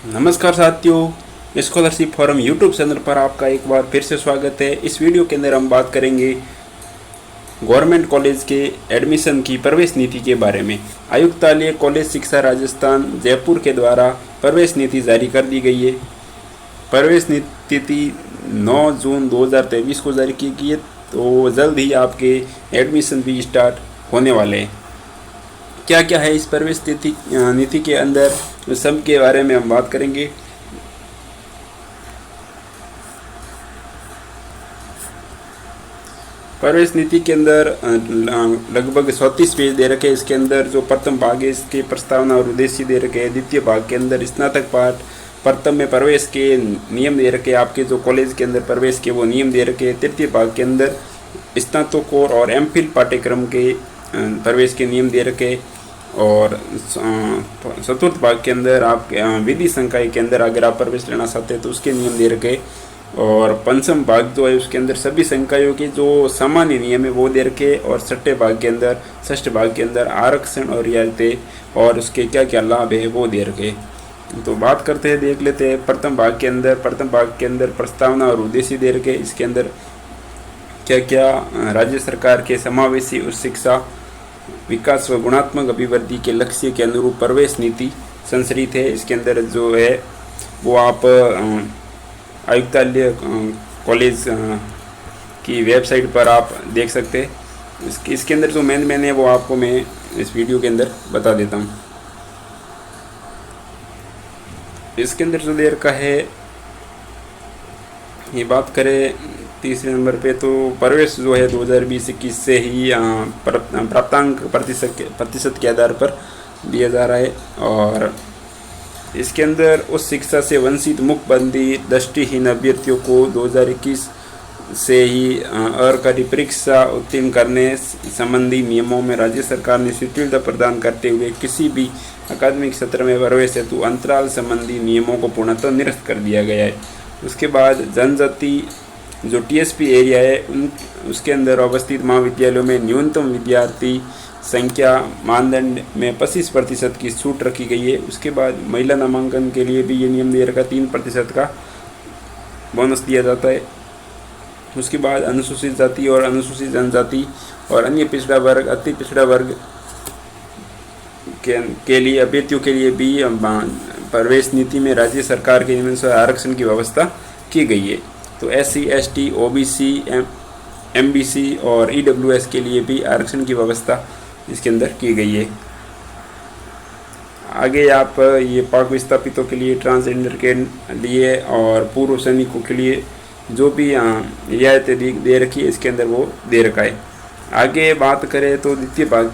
नमस्कार साथियों, scholarship forum YouTube channel पर आपका एक बार फिर से स्वागत है। इस वीडियो के अंदर हम बात करेंगे गवर्नमेंट कॉलेज के एडमिशन की प्रवेश नीति के बारे में। आयुक्तालय कॉलेज शिक्षा राजस्थान जयपुर के द्वारा प्रवेश नीति जारी कर दी गई है। प्रवेश नीति 9 जून 2023 को जारी की गई है, तो जल्द ही आपके एडमिशन भी स्टार्ट होने वाले हैं। क्या क्या है इस प्रवेश नीति के अंदर, सब के बारे में हम बात करेंगे। प्रवेश नीति के अंदर लगभग 34 पेज दे रखे हैं। इसके अंदर जो प्रथम भाग है इसके प्रस्तावना और उद्देश्य दे रखे हैं। द्वितीय भाग के अंदर स्नातक पाठ, प्रथम में प्रवेश के नियम दे रखे हैं, आपके जो कॉलेज के अंदर प्रवेश के वो नियम दे रखे हैं। तृतीय भाग के अंदर स्नातकोत्तर और एमफिल पाठ्यक्रम के प्रवेश के नियम दे रखे। और चतुर्थ भाग के अंदर आप विधि संकाय के अंदर अगर आप प्रवेश लेना चाहते हैं तो उसके नियम दे रखे। और पंचम भाग जो है उसके अंदर सभी संकायों के जो सामान्य नियम है वो दे रखे। और छठे भाग के अंदर षष्ठ भाग के अंदर आरक्षण और रियायतें और उसके क्या क्या लाभ है वो दे रखे। तो बात करते हैं, देख लेते हैं। प्रथम भाग के अंदर प्रस्तावना और उद्देश्य दे रखे। इसके अंदर क्या क्या राज्य सरकार के समावेशी उच्च शिक्षा विकास व गुणात्मक अभिवृद्धि के लक्ष्य के अनुरूप प्रवेश नीति संशोधित है। इसके अंदर जो है वो आप आयुक्तालय कॉलेज की वेबसाइट पर आप देख सकते हैं। इसके अंदर जो मेन है वो आपको मैं इस वीडियो के अंदर बता देता हूँ। इसके अंदर जो दे रखा है, ये बात करें तीसरे नंबर पे, तो प्रवेश जो है 2020-21 से ही प्राप्तांक प्रतिशत के आधार पर दिया जा रहा है। और इसके अंदर उस शिक्षा से वंचित मुखबंदी दृष्टिहीन अभ्यर्थियों को 2021 से ही अरकारी परीक्षा उत्तीर्ण करने संबंधी नियमों में राज्य सरकार ने शिथिलता प्रदान करते हुए किसी भी अकादमिक सत्र में प्रवेश हेतु अंतराल संबंधी नियमों को पूर्णतः निरस्त कर दिया गया है। उसके बाद जनजाति जो टीएसपी एरिया है उसके अंदर अवस्थित महाविद्यालयों में न्यूनतम विद्यार्थी संख्या मानदंड में 25% की छूट रखी गई है। उसके बाद महिला नामांकन के लिए भी ये नियम दे रखा, 3% का बोनस दिया जाता है। उसके बाद अनुसूचित जाति और अनुसूचित जनजाति और अन्य पिछड़ा वर्ग, अति पिछड़ा वर्ग के लिए अभ्यर्थियों के लिए भी प्रवेश नीति में राज्य सरकार के नियम से आरक्षण की व्यवस्था की गई है। तो SC, ST, OBC, MBC और EWS के लिए भी आरक्षण की व्यवस्था इसके अंदर की गई है। आगे आप ये पाक विस्थापितों के लिए, ट्रांसजेंडर के लिए और पूर्व सैनिकों के लिए जो भी रियायतें दे रखी है इसके अंदर वो दे रखा है। आगे बात करें तो द्वितीय भाग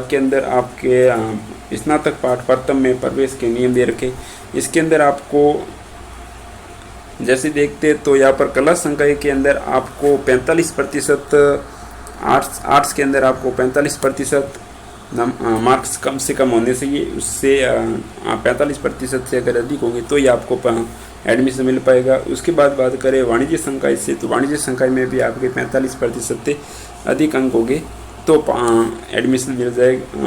के अंदर आपके स्नातक पाठ प्रथम में प्रवेश के नियम दे रखे। इसके अंदर आपको जैसे देखते तो यहाँ पर कला संकाय के अंदर आपको 45%, आर्ट्स के अंदर आपको 45% मार्क्स कम से कम होने चाहिए। उससे 45% से अगर अधिक होंगे तो ये आपको एडमिशन मिल पाएगा। उसके बाद बात करें वाणिज्य संकाय से, तो वाणिज्य संकाय में भी आपके 45% से अधिक अंक होंगे तो एडमिशन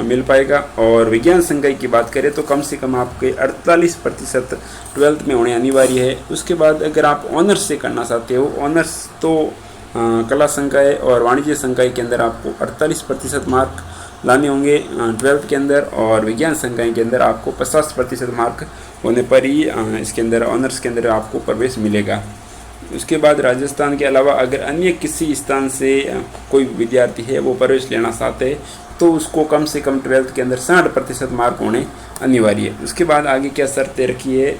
मिल पाएगा। और विज्ञान संकाय की बात करें तो कम से कम आपके 48% 12th में होने अनिवार्य है। उसके बाद अगर आप ऑनर्स से करना चाहते हो, ऑनर्स तो कला संकाय और वाणिज्य संकाय के अंदर आपको 48% मार्क लाने होंगे 12th के अंदर, और विज्ञान संकाय के अंदर आपको 50% मार्क होने पर ही इसके अंदर ऑनर्स के अंदर आपको प्रवेश मिलेगा। उसके बाद राजस्थान के अलावा अगर अन्य किसी स्थान से कोई विद्यार्थी है वो प्रवेश लेना चाहते हैं तो उसको कम से कम 12th के अंदर 60% मार्क होने अनिवार्य है। उसके बाद आगे क्या शर्तें रखी है,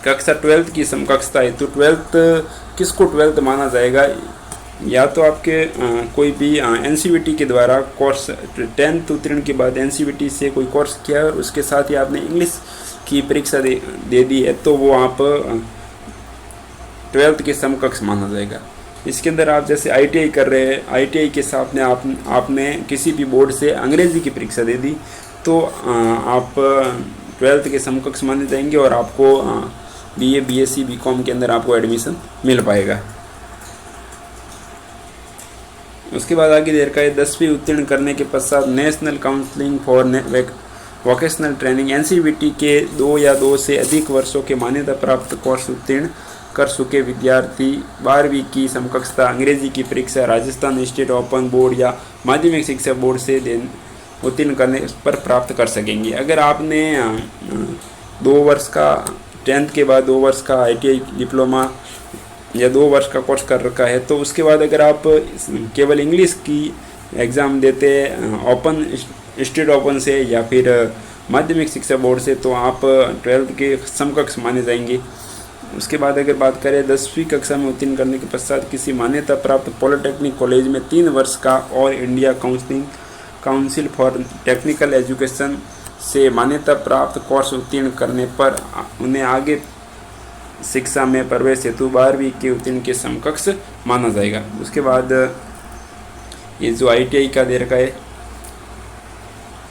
कक्षा 12th की समकक्षता है। तो 12th किसको 12th माना जाएगा, या तो आपके कोई भी एनसीवीटी के द्वारा कोर्स 10th उत्तीर्ण के बाद एनसीवीटी से कोई कोर्स किया और उसके साथ ही आपने इंग्लिश की परीक्षा दे दी है तो वो आप 12th के समकक्ष माना जाएगा। इसके अंदर आप जैसे ITI कर रहे हैं, ITI के साथ में आपने किसी भी बोर्ड से अंग्रेजी की परीक्षा दे दी तो आप 12th के समकक्ष माने जाएंगे और आपको BA, BSc, BCom के अंदर आपको एडमिशन मिल पाएगा। उसके बाद आगे दे रखा है 10वीं उत्तीर्ण करने के पश्चात national counselling for vocational training NCVT के 2 या 2 से अधिक वर्षों के मान्यता प्राप्त कोर्स उत्तीर्ण कर चुके विद्यार्थी 12वीं की समकक्षता अंग्रेजी की परीक्षा राजस्थान स्टेट ओपन बोर्ड या माध्यमिक शिक्षा बोर्ड से उत्तीर्ण करने पर प्राप्त कर सकेंगे। अगर आपने 2 वर्ष का 10th के बाद 2 वर्ष का ITI डिप्लोमा या 2 वर्ष का कोर्स कर रखा है तो उसके बाद अगर आप केवल इंग्लिश की एग्ज़ाम देते ओपन स्टेट ओपन से या फिर माध्यमिक शिक्षा बोर्ड से तो आप 12th के समकक्ष माने जाएंगे। उसके बाद अगर बात करें 10वीं कक्षा में उत्तीर्ण करने के पश्चात किसी मान्यता प्राप्त पॉलिटेक्निक कॉलेज में 3 वर्ष का और India council for technical education से मान्यता प्राप्त कोर्स उत्तीर्ण करने पर उन्हें आगे शिक्षा में प्रवेश हेतु 12वीं के उत्तीर्ण के समकक्ष माना जाएगा। उसके बाद ये जो ITI का दे रखा है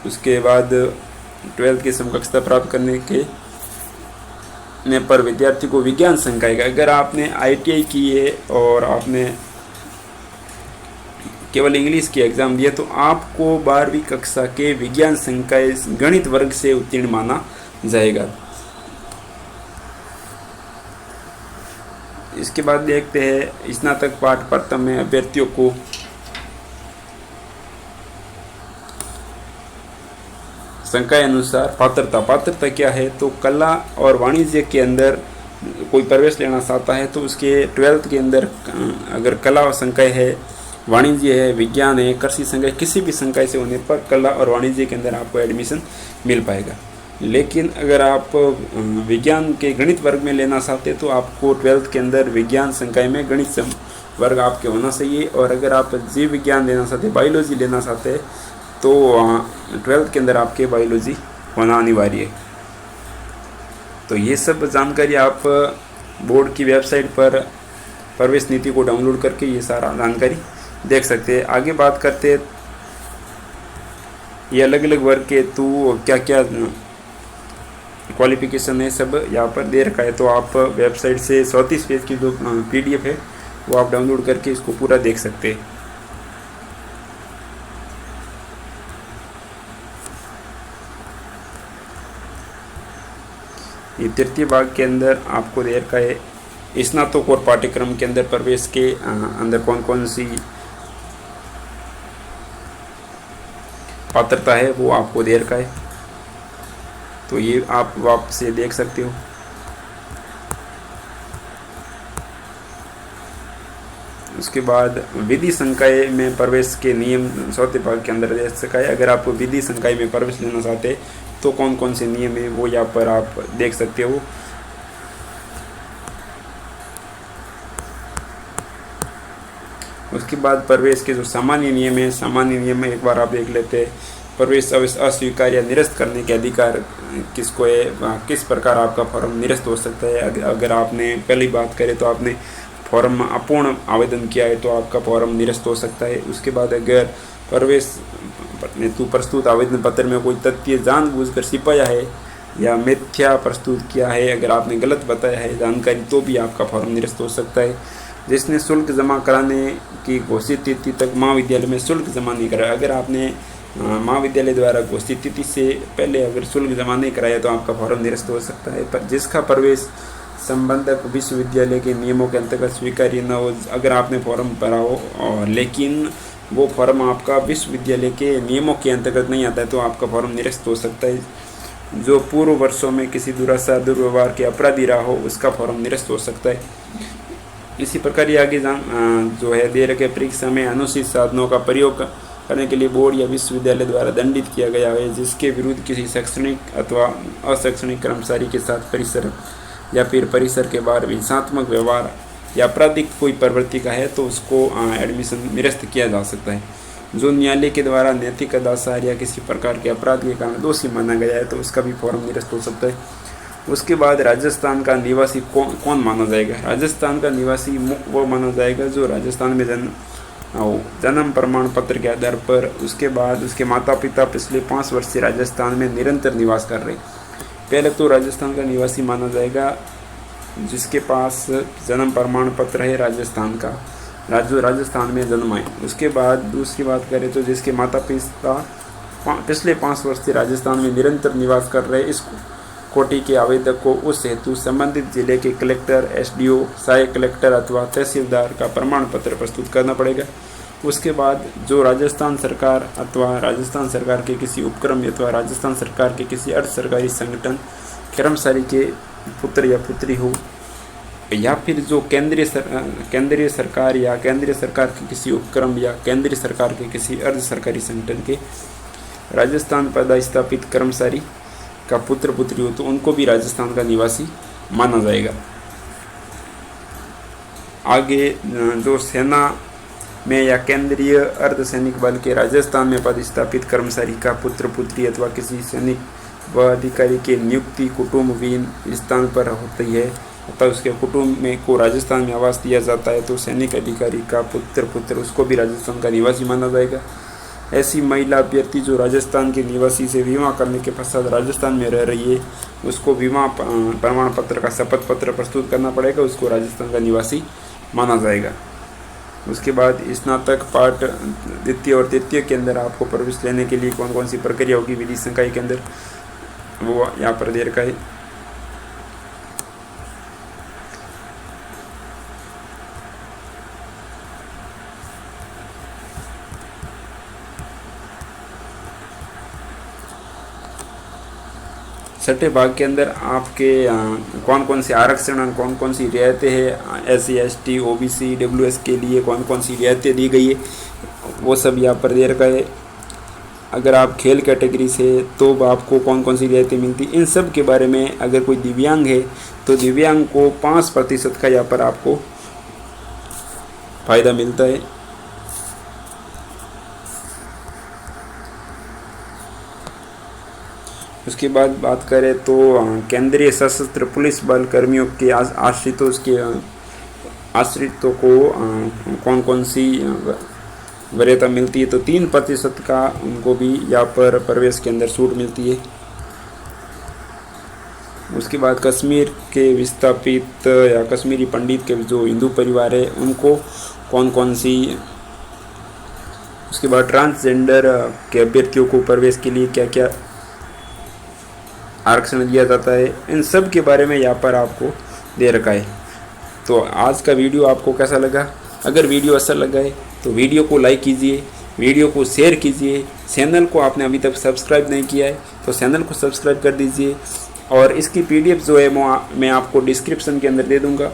उसके बाद 12th की समकक्षता प्राप्त करने के पर विद्यार्थी को विज्ञान संकाय का, अगर आपने ITI की है और आपने केवल इंग्लिश की एग्ज़ाम दिया तो आपको 12वीं कक्षा के विज्ञान संकाय गणित वर्ग से उत्तीर्ण माना जाएगा। इसके बाद देखते हैं स्नातक पाठ प्रथम में अभ्यर्थियों को संकाय अनुसार पात्रता क्या है तो कला और वाणिज्य के अंदर कोई प्रवेश लेना चाहता है तो उसके 12th के अंदर अगर कला और संकाय है, वाणिज्य है, विज्ञान है, कृषि संकाय, किसी भी संकाय से होने पर कला और वाणिज्य के अंदर आपको एडमिशन मिल पाएगा। लेकिन अगर आप विज्ञान के गणित वर्ग में लेना चाहते तो आपको 12th के अंदर विज्ञान संकाय में गणित वर्ग आपके होना चाहिए। और अगर आप जीव विज्ञान लेना चाहते, बायोलॉजी लेना चाहते तो 12th के अंदर आपके बायोलॉजी होना अनिवार्य है। तो ये सब जानकारी आप बोर्ड की वेबसाइट पर प्रवेश नीति को डाउनलोड करके ये सारा जानकारी देख सकते हैं। आगे बात करते हैं ये अलग अलग वर्ग के तो क्या क्या क्वालिफिकेशन है सब यहाँ पर दे रखा है। तो आप वेबसाइट से 34 पेज की जो PDF है वो आप डाउनलोड करके इसको पूरा देख सकते हैं। ये तृतीय भाग के अंदर आपको दे रखा है स्नातकोत्तर पाठ्यक्रम के अंदर प्रवेश के अंदर कौन कौन सी पात्रता है वो आपको दे रखा है। तो ये आप वापस से देख सकते हो। उसके बाद विधि संकाय में प्रवेश के नियम चौथे भाग के अंदर दे रखा है। अगर आप विधि संकाय में प्रवेश लेना चाहते हैं तो कौन कौन से नियम है वो यहाँ पर आप देख सकते हो। उसके बाद प्रवेश के जो सामान्य नियम है, सामान्य नियम में एक बार आप देख लेते हैं। प्रवेश अस्वीकार या निरस्त करने के अधिकार किसको है, किस प्रकार आपका फॉर्म निरस्त हो सकता है। अगर आपने पहली बात करें तो आपने फॉर्म अपूर्ण आवेदन किया है तो आपका फॉर्म निरस्त हो सकता है। उसके बाद अगर प्रवेश हेतु प्रस्तुत आवेदन पत्र में कोई तथ्य जानबूझकर छिपाया है या मिथ्या प्रस्तुत किया है, अगर आपने गलत बताया है जानकारी तो भी आपका फॉर्म निरस्त हो सकता है। जिसने शुल्क जमा कराने की घोषित तिथि तक महाविद्यालय में शुल्क जमा नहीं कराया, अगर आपने महाविद्यालय द्वारा घोषित तिथि से पहले अगर शुल्क जमा नहीं कराया तो आपका फॉर्म निरस्त हो सकता है। पर जिसका प्रवेश संबंधक विश्वविद्यालय के नियमों के अंतर्गत स्वीकार्य न हो, अगर आपने फॉर्म भरा हो और लेकिन वो फॉर्म आपका विश्वविद्यालय के नियमों के अंतर्गत नहीं आता है तो आपका फॉर्म निरस्त हो सकता है। जो पूर्व वर्षों में किसी दुराचार दुर्व्यवहार के अपराधी रहा हो उसका फॉर्म निरस्त हो सकता है। इसी प्रकार ये आगे जो है दे रखे परीक्षा में अनुचित साधनों का प्रयोग करने के लिए बोर्ड या विश्वविद्यालय द्वारा दंडित किया गया है, जिसके विरुद्ध किसी शैक्षणिक अथवा अशैक्षणिक कर्मचारी के साथ परिसर या फिर परिसर के बाहर हिंसात्मक व्यवहार या आपराधिक कोई प्रवृत्ति का है तो उसको एडमिशन निरस्त किया जा सकता है। जो न्यायालय के द्वारा नैतिक अदाचार या किसी प्रकार के अपराध के कारण दोषी माना गया है तो उसका भी फॉर्म निरस्त हो सकता है। उसके बाद राजस्थान का निवासी कौन माना जाएगा। राजस्थान का निवासी वो माना जाएगा जो राजस्थान में जन्म प्रमाण पत्र के आधार पर, उसके बाद उसके माता पिता पिछले 5 वर्ष से राजस्थान में निरंतर निवास कर रहे। पहले तो राजस्थान का निवासी माना जाएगा जिसके पास जन्म प्रमाण पत्र है राजस्थान का, जो राजस्थान में जन्म आए। उसके बाद दूसरी बात करें तो जिसके माता पिता पिछले 5 वर्ष से राजस्थान में निरंतर निवास कर रहे इस कोटि के आवेदक को उस हेतु संबंधित जिले के कलेक्टर, एसडीओ, सहायक कलेक्टर अथवा तहसीलदार का प्रमाण पत्र प्रस्तुत करना पड़ेगा। उसके बाद जो राजस्थान सरकार अथवा राजस्थान सरकार के किसी उपक्रम अथवा राजस्थान सरकार के किसी अर्ध सरकारी संगठन कर्मचारी के पुत्र या पुत्री हो, या फिर जो केंद्रीय सरकार या केंद्रीय सरकार के किसी उपक्रम या केंद्रीय सरकार के किसी अर्ध सरकारी संगठन के राजस्थान पदस्थापित कर्मचारी का पुत्र पुत्री हो तो उनको भी राजस्थान का निवासी माना जाएगा। आगे जो सेना में या केंद्रीय अर्धसैनिक बल के राजस्थान में पदस्थापित कर्मचारी का पुत्र पुत्री अथवा किसी सैनिक व अधिकारी की नियुक्ति कुटुंबहीन स्थान पर होती है अतः उसके कुटुंब में को राजस्थान में आवास दिया जाता है तो सैनिक अधिकारी का पुत्र उसको भी राजस्थान का निवासी माना जाएगा। ऐसी महिला अभ्यर्थी जो राजस्थान के निवासी से विवाह करने के पश्चात राजस्थान में रह रही है उसको विवाह प्रमाण पत्र का शपथ पत्र प्रस्तुत करना पड़ेगा, उसको राजस्थान का निवासी माना जाएगा। उसके बाद स्नातक पाठ द्वितीय और तृतीय के अंदर आपको प्रवेश लेने के लिए कौन कौन सी प्रक्रिया होगी विधि संकाय के अंदर, वो यहाँ पर दे रखा है। छठे भाग के अंदर आपके कौन कौन से आरक्षण, कौन कौन सी रियायतें हैं, SC ST OBC WS के लिए कौन कौन सी रियायतें दी गई है वो सब यहाँ पर दे रखा है। अगर आप खेल कैटेगरी से तो आपको कौन कौन सी रियायतें मिलती, इन सब के बारे में। अगर कोई दिव्यांग है तो दिव्यांग को 5% का यहाँ पर आपको फ़ायदा मिलता है। उसके बाद बात करें तो केंद्रीय सशस्त्र पुलिस बल कर्मियों के आश्रितों को कौन कौन सी वरीयता मिलती है तो 3% का उनको भी यहाँ पर प्रवेश के अंदर छूट मिलती है। उसके बाद कश्मीर के विस्थापित या कश्मीरी पंडित के जो हिंदू परिवार है उनको कौन कौन सी। उसके बाद ट्रांसजेंडर के अभ्यर्थियों को प्रवेश के लिए क्या क्या आरक्षण दिया जाता है, इन सब के बारे में यहाँ पर आपको दे रखा है। तो आज का वीडियो आपको कैसा लगा? अगर वीडियो अच्छा लगा है तो वीडियो को लाइक कीजिए, वीडियो को शेयर कीजिए। चैनल को आपने अभी तक सब्सक्राइब नहीं किया है तो चैनल को सब्सक्राइब कर दीजिए और इसकी PDF जो है मैं आपको डिस्क्रिप्शन के अंदर दे दूँगा।